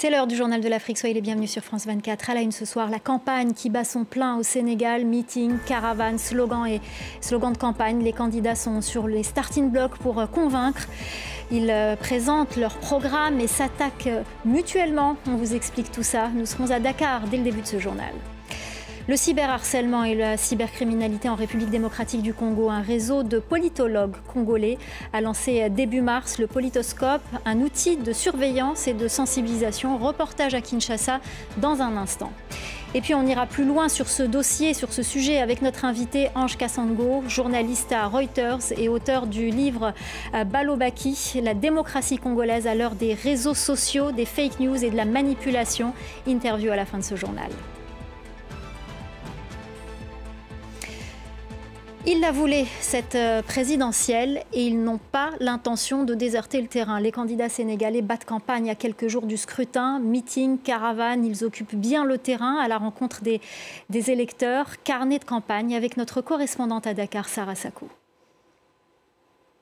C'est l'heure du journal de l'Afrique. Soyez les bienvenus sur France 24. À la une ce soir, la campagne qui bat son plein au Sénégal. Meeting, caravane, slogans de campagne. Les candidats sont sur les starting blocks pour convaincre. Ils présentent leur programme et s'attaquent mutuellement. On vous explique tout ça. Nous serons à Dakar dès le début de ce journal. Le cyberharcèlement et la cybercriminalité en République démocratique du Congo. Un réseau de politologues congolais a lancé début mars le Politoscope, un outil de surveillance et de sensibilisation. Reportage à Kinshasa dans un instant. Et puis on ira plus loin sur ce dossier, sur ce sujet avec notre invité Ange Kassango, journaliste à Reuters et auteur du livre Balobaki, la démocratie congolaise à l'heure des réseaux sociaux, des fake news et de la manipulation. Interview à la fin de ce journal. Ils la voulaient, cette présidentielle, et ils n'ont pas l'intention de déserter le terrain. Les candidats sénégalais battent campagne à quelques jours du scrutin. Meeting, caravane, ils occupent bien le terrain à la rencontre des électeurs. Carnet de campagne avec notre correspondante à Dakar, Sarah Sakou.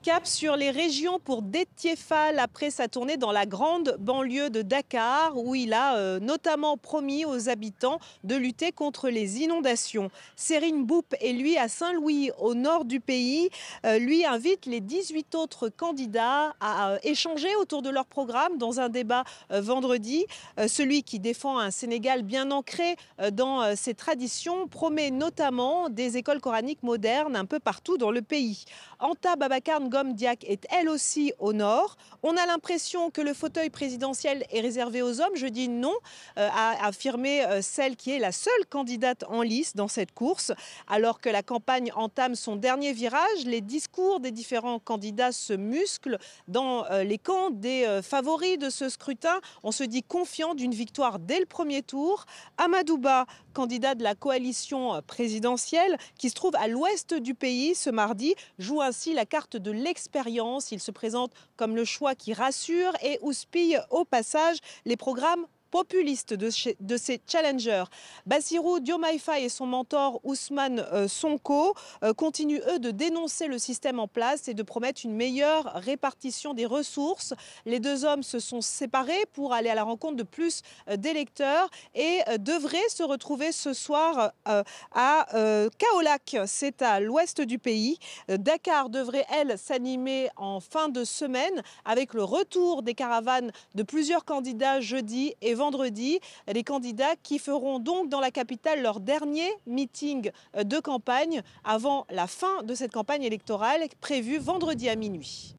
Cap sur les régions pour Déthié Fall après sa tournée dans la grande banlieue de Dakar où il a notamment promis aux habitants de lutter contre les inondations. Serine Mboup est lui à Saint-Louis au nord du pays. Lui invite les 18 autres candidats à échanger autour de leur programme dans un débat vendredi. Celui qui défend un Sénégal bien ancré dans ses traditions promet notamment des écoles coraniques modernes un peu partout dans le pays. Anta Babacar Ngom Diak est elle aussi au nord. On a l'impression que le fauteuil présidentiel est réservé aux hommes. Je dis non, a affirmé celle qui est la seule candidate en lice dans cette course. Alors que la campagne entame son dernier virage, les discours des différents candidats se musclent dans les camps des favoris de ce scrutin. On se dit confiant d'une victoire dès le premier tour. Amadou Ba, candidat de la coalition présidentielle, qui se trouve à l'ouest du pays ce mardi, joue ainsi la carte de l'expérience. Il se présente comme le choix qui rassure et houspille au passage les programmes populistes de ces challengers. Bassirou Diomaye Faye et son mentor Ousmane Sonko continuent eux de dénoncer le système en place et de promettre une meilleure répartition des ressources. Les deux hommes se sont séparés pour aller à la rencontre de plus d'électeurs et devraient se retrouver ce soir à Kaolack, c'est à l'ouest du pays. Dakar devrait, elle, s'animer en fin de semaine avec le retour des caravanes de plusieurs candidats jeudi et vendredi. Les candidats qui feront donc dans la capitale leur dernier meeting de campagne avant la fin de cette campagne électorale prévue vendredi à minuit.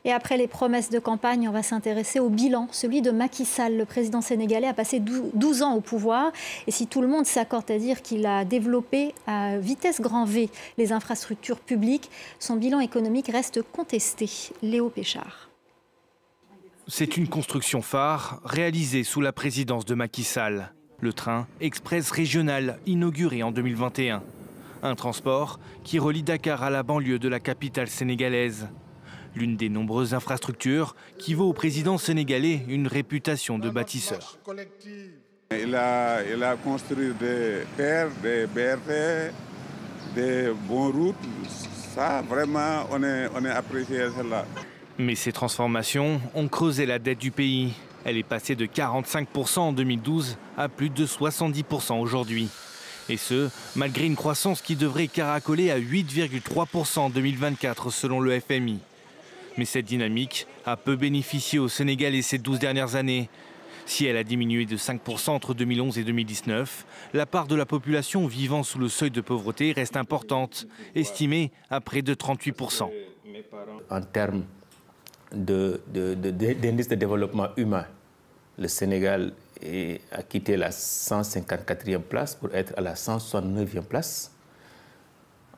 Et après les promesses de campagne, on va s'intéresser au bilan, celui de Macky Sall. Le président sénégalais a passé 12 ans au pouvoir. Et si tout le monde s'accorde à dire qu'il a développé à vitesse grand V les infrastructures publiques, son bilan économique reste contesté. Léo Péchard. C'est une construction phare réalisée sous la présidence de Macky Sall. Le train express régional inauguré en 2021. Un transport qui relie Dakar à la banlieue de la capitale sénégalaise. L'une des nombreuses infrastructures qui vaut au président sénégalais une réputation de bâtisseur. Il a construit des terres, des BRT, des bonnes routes. Ça, vraiment, on est apprécié à cela. Mais ces transformations ont creusé la dette du pays. Elle est passée de 45% en 2012 à plus de 70% aujourd'hui. Et ce, malgré une croissance qui devrait caracoler à 8,3% en 2024 selon le FMI. Mais cette dynamique a peu bénéficié au Sénégal ces 12 dernières années. Si elle a diminué de 5% entre 2011 et 2019, la part de la population vivant sous le seuil de pauvreté reste importante, estimée à près de 38%. En termes d'indice de développement humain, le Sénégal a quitté la 154e place pour être à la 169e place.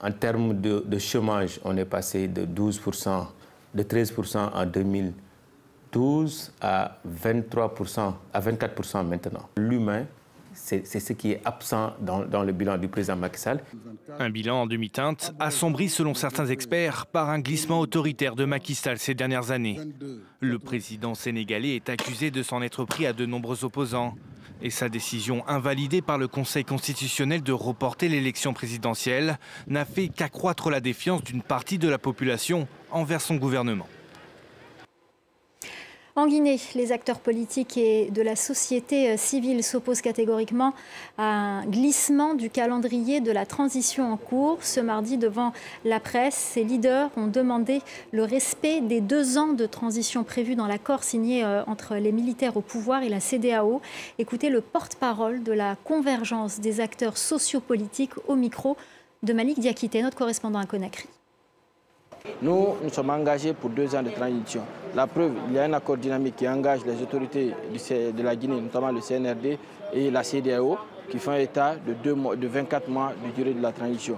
En termes de chômage, on est passé de 12%, de 13% en 2012 à 23%, à 24% maintenant. L'humain, c'est ce qui est absent dans le bilan du président Macky Sall. Un bilan en demi-teinte assombri selon certains experts par un glissement autoritaire de Macky Sall ces dernières années. Le président sénégalais est accusé de s'en être pris à de nombreux opposants. Et sa décision invalidée par le Conseil constitutionnel de reporter l'élection présidentielle n'a fait qu'accroître la défiance d'une partie de la population envers son gouvernement. En Guinée, les acteurs politiques et de la société civile s'opposent catégoriquement à un glissement du calendrier de la transition en cours. Ce mardi, devant la presse, ces leaders ont demandé le respect des 2 ans de transition prévus dans l'accord signé entre les militaires au pouvoir et la CEDEAO. Écoutez le porte-parole de la convergence des acteurs sociopolitiques au micro de Malik Diakité, notre correspondant à Conakry. Nous sommes engagés pour 2 ans de transition. La preuve, il y a un accord dynamique qui engage les autorités de la Guinée, notamment le CNRD et la CEDEAO, qui font état de 24 mois de durée de la transition.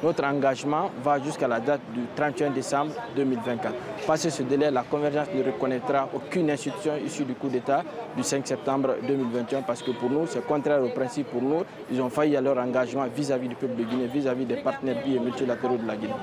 Notre engagement va jusqu'à la date du 31 décembre 2024. Passé ce délai, la convergence ne reconnaîtra aucune institution issue du coup d'État du 5 septembre 2021 parce que pour nous, c'est contraire au principe. Pour nous, ils ont failli à leur engagement vis-à-vis du peuple de Guinée, vis-à-vis des partenaires bi- et multilatéraux de la Guinée.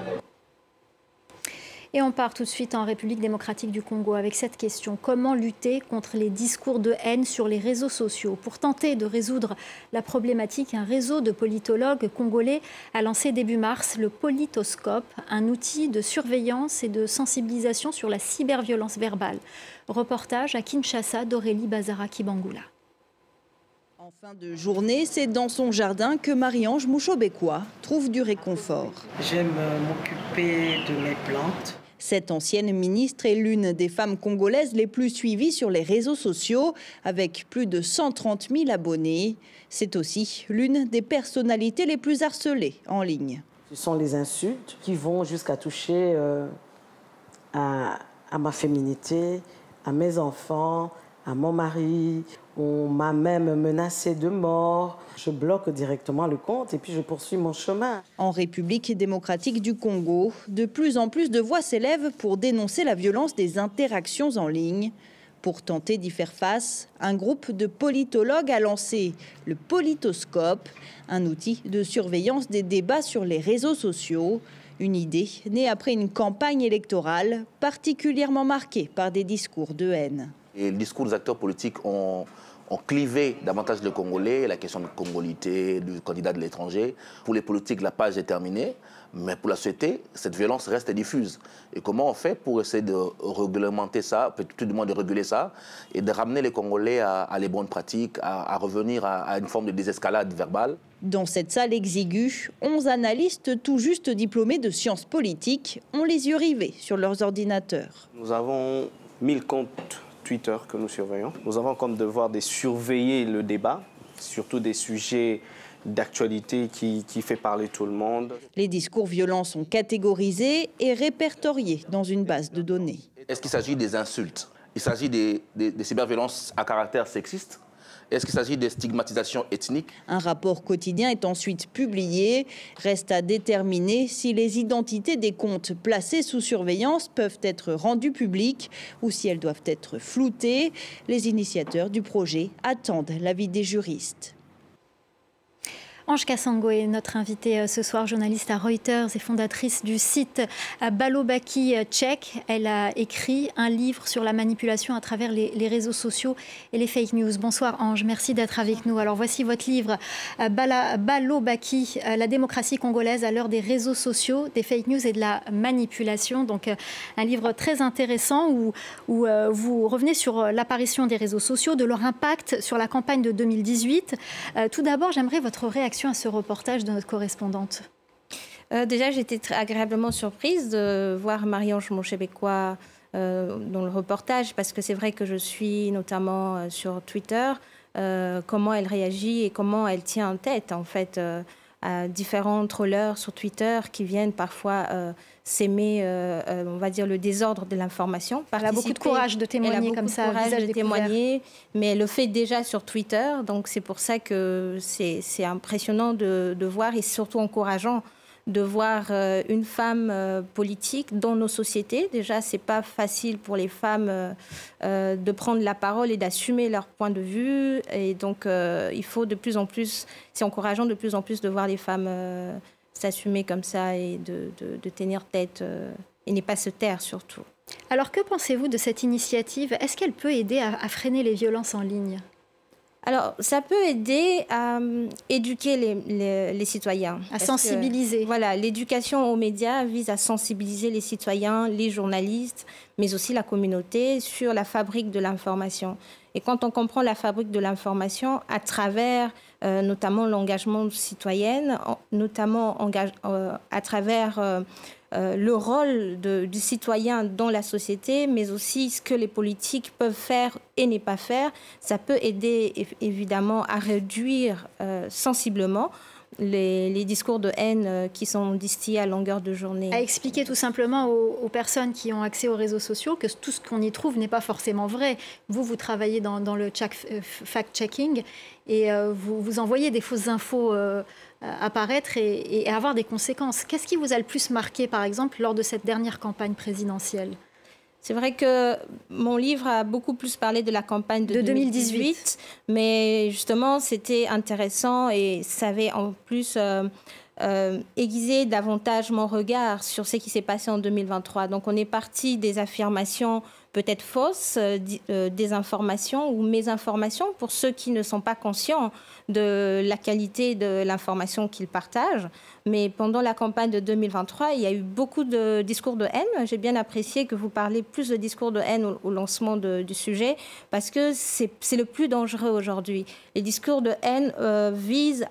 Et on part tout de suite en République démocratique du Congo avec cette question. Comment lutter contre les discours de haine sur les réseaux sociaux? Pour tenter de résoudre la problématique, un réseau de politologues congolais a lancé début mars le Politoscope, un outil de surveillance et de sensibilisation sur la cyberviolence verbale. Reportage à Kinshasa d'Aurélie Bazara-Kibangula. En fin de journée, c'est dans son jardin que Marie-Ange Mouchobekwa trouve du réconfort. J'aime m'occuper de mes plantes. Cette ancienne ministre est l'une des femmes congolaises les plus suivies sur les réseaux sociaux, avec plus de 130 000 abonnés. C'est aussi l'une des personnalités les plus harcelées en ligne. Ce sont les insultes qui vont jusqu'à toucher à ma féminité, à mes enfants, à mon mari. On m'a même menacé de mort. Je bloque directement le compte et puis je poursuis mon chemin. En République démocratique du Congo, de plus en plus de voix s'élèvent pour dénoncer la violence des interactions en ligne. Pour tenter d'y faire face, un groupe de politologues a lancé le Politoscope, un outil de surveillance des débats sur les réseaux sociaux. Une idée née après une campagne électorale particulièrement marquée par des discours de haine. Et le discours des acteurs politiques ont clivé davantage le Congolais, la question de congolité, du candidat de l'étranger. Pour les politiques, la page est terminée, mais pour la société, cette violence reste diffuse. Et comment on fait pour essayer de réglementer ça, peut-être du moins de réguler ça, et de ramener les Congolais à les bonnes pratiques, à revenir à une forme de désescalade verbale? Dans cette salle exiguë, 11 analystes tout juste diplômés de sciences politiques ont les yeux rivés sur leurs ordinateurs. Nous avons 1000 comptes Twitter que nous surveillons. Nous avons comme devoir de surveiller le débat, surtout des sujets d'actualité qui fait parler tout le monde. Les discours violents sont catégorisés et répertoriés dans une base de données. Est-ce qu'il s'agit des insultes? Il s'agit des cyberviolences à caractère sexiste? Est-ce qu'il s'agit de stigmatisation ethnique? Un rapport quotidien est ensuite publié. Reste à déterminer si les identités des comptes placés sous surveillance peuvent être rendues publiques ou si elles doivent être floutées. Les initiateurs du projet attendent l'avis des juristes. Ange Kassango est notre invitée ce soir, journaliste à Reuters et fondatrice du site Balobaki Check. Elle a écrit un livre sur la manipulation à travers les réseaux sociaux et les fake news. Bonsoir Ange, merci d'être avec nous. Alors voici votre livre Balobaki, la démocratie congolaise à l'heure des réseaux sociaux, des fake news et de la manipulation. Donc un livre très intéressant où vous revenez sur l'apparition des réseaux sociaux, de leur impact sur la campagne de 2018. Tout d'abord, j'aimerais votre réaction à ce reportage de notre correspondante. Déjà, j'étais très agréablement surprise de voir Marie-Ange Mouchobekwa dans le reportage, parce que c'est vrai que je suis notamment sur Twitter, comment elle réagit et comment elle tient en tête, en fait, à différents trollers sur Twitter qui viennent parfois s'aimer, on va dire, le désordre de l'information. Elle a beaucoup de courage de témoigner comme ça. Elle a beaucoup de courage de témoigner, mais elle le fait déjà sur Twitter. Donc c'est pour ça que c'est impressionnant de voir et surtout encourageant de voir une femme politique dans nos sociétés. Déjà, c'est pas facile pour les femmes de prendre la parole et d'assumer leur point de vue. Et donc, il faut de plus en plus, c'est encourageant de plus en plus de voir les femmes s'assumer comme ça et de tenir tête et ne pas se taire surtout. Alors, que pensez-vous de cette initiative? Est-ce qu'elle peut aider à freiner les violences en ligne? Alors, ça peut aider à éduquer les citoyens. À sensibiliser. Voilà, l'éducation aux médias vise à sensibiliser les citoyens, les journalistes, mais aussi la communauté sur la fabrique de l'information. Et quand on comprend la fabrique de l'information à travers notamment l'engagement citoyen, notamment à travers le rôle du citoyen dans la société, mais aussi ce que les politiques peuvent faire et ne pas faire, ça peut aider évidemment à réduire sensiblement les discours de haine qui sont distillés à longueur de journée. À expliquer tout simplement aux personnes qui ont accès aux réseaux sociaux que tout ce qu'on y trouve n'est pas forcément vrai. Vous travaillez dans le fact-checking et vous envoyez des fausses infos apparaître et avoir des conséquences. Qu'est-ce qui vous a le plus marqué, par exemple, lors de cette dernière campagne présidentielle ? C'est vrai que mon livre a beaucoup plus parlé de la campagne de 2018, mais justement, c'était intéressant et ça avait en plus aiguisé davantage mon regard sur ce qui s'est passé en 2023. Donc, on est parti des affirmations peut-être fausses, des informations ou mésinformations pour ceux qui ne sont pas conscients de la qualité de l'information qu'ils partagent. Mais pendant la campagne de 2023, il y a eu beaucoup de discours de haine. J'ai bien apprécié que vous parliez plus de discours de haine au lancement du sujet parce que c'est le plus dangereux aujourd'hui. Les discours de haine visent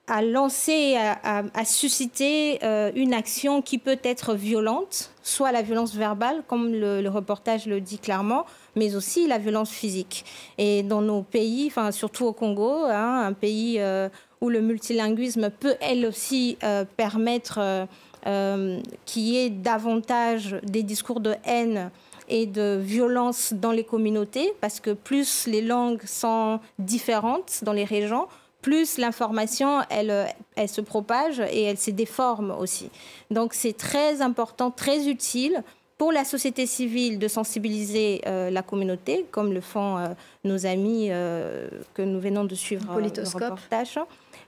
à lancer, à susciter une action qui peut être violente, soit la violence verbale, comme le reportage le dit clairement, mais aussi la violence physique. Et dans nos pays, enfin, surtout au Congo, un pays où le multilinguisme peut, elle aussi, permettre qu'il y ait davantage des discours de haine et de violence dans les communautés, parce que plus les langues sont différentes dans les régions, plus l'information, elle se propage et elle se déforme aussi. Donc, c'est très important, très utile pour la société civile de sensibiliser la communauté, comme le font nos amis que nous venons de suivre le reportage,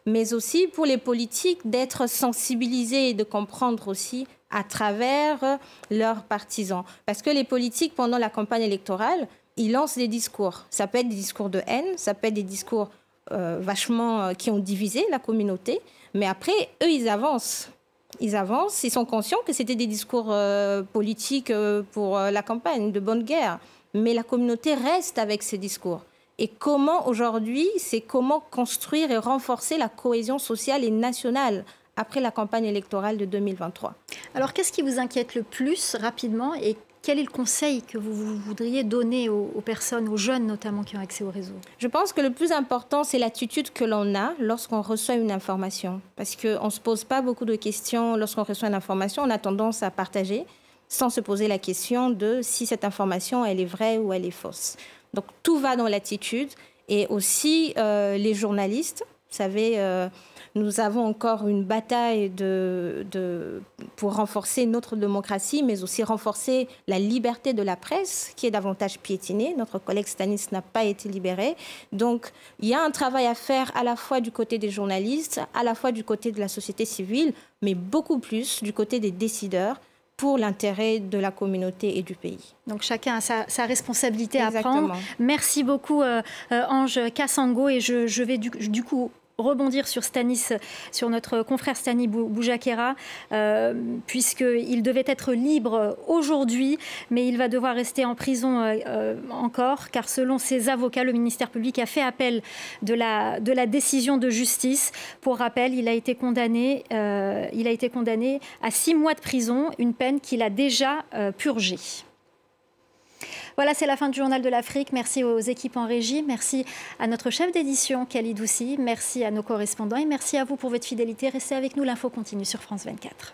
mais aussi pour les politiques d'être sensibilisés et de comprendre aussi à travers leurs partisans. Parce que les politiques, pendant la campagne électorale, ils lancent des discours. Ça peut être des discours de haine, ça peut être des discours vachement qui ont divisé la communauté, mais après, eux, ils avancent. Ils sont conscients que c'était des discours politiques pour la campagne, de bonne guerre, mais la communauté reste avec ces discours. Et comment aujourd'hui, c'est comment construire et renforcer la cohésion sociale et nationale après la campagne électorale de 2023. Alors, qu'est-ce qui vous inquiète le plus rapidement et quel est le conseil que vous voudriez donner aux personnes, aux jeunes notamment qui ont accès au réseau ? Je pense que le plus important, c'est l'attitude que l'on a lorsqu'on reçoit une information. Parce qu'on ne se pose pas beaucoup de questions lorsqu'on reçoit une information. On a tendance à partager sans se poser la question de si cette information, elle est vraie ou elle est fausse. Donc, tout va dans l'attitude. Et aussi, les journalistes, vous savez, nous avons encore une bataille pour renforcer notre démocratie, mais aussi renforcer la liberté de la presse, qui est davantage piétinée. Notre collègue Stanis n'a pas été libéré. Donc, il y a un travail à faire à la fois du côté des journalistes, à la fois du côté de la société civile, mais beaucoup plus du côté des décideurs, pour l'intérêt de la communauté et du pays. Donc chacun a sa responsabilité Exactement. à prendre. Merci beaucoup Ange Kassango et je vais du coup rebondir sur Stanis, sur notre confrère Stanis Boujakera, puisqu'il devait être libre aujourd'hui, mais il va devoir rester en prison encore, car selon ses avocats, le ministère public a fait appel de la décision de justice. Pour rappel, il a été condamné à 6 mois de prison, une peine qu'il a déjà purgée. Voilà, c'est la fin du Journal de l'Afrique. Merci aux équipes en régie. Merci à notre chef d'édition, Khalid Doussi. Merci à nos correspondants et merci à vous pour votre fidélité. Restez avec nous, l'info continue sur France 24.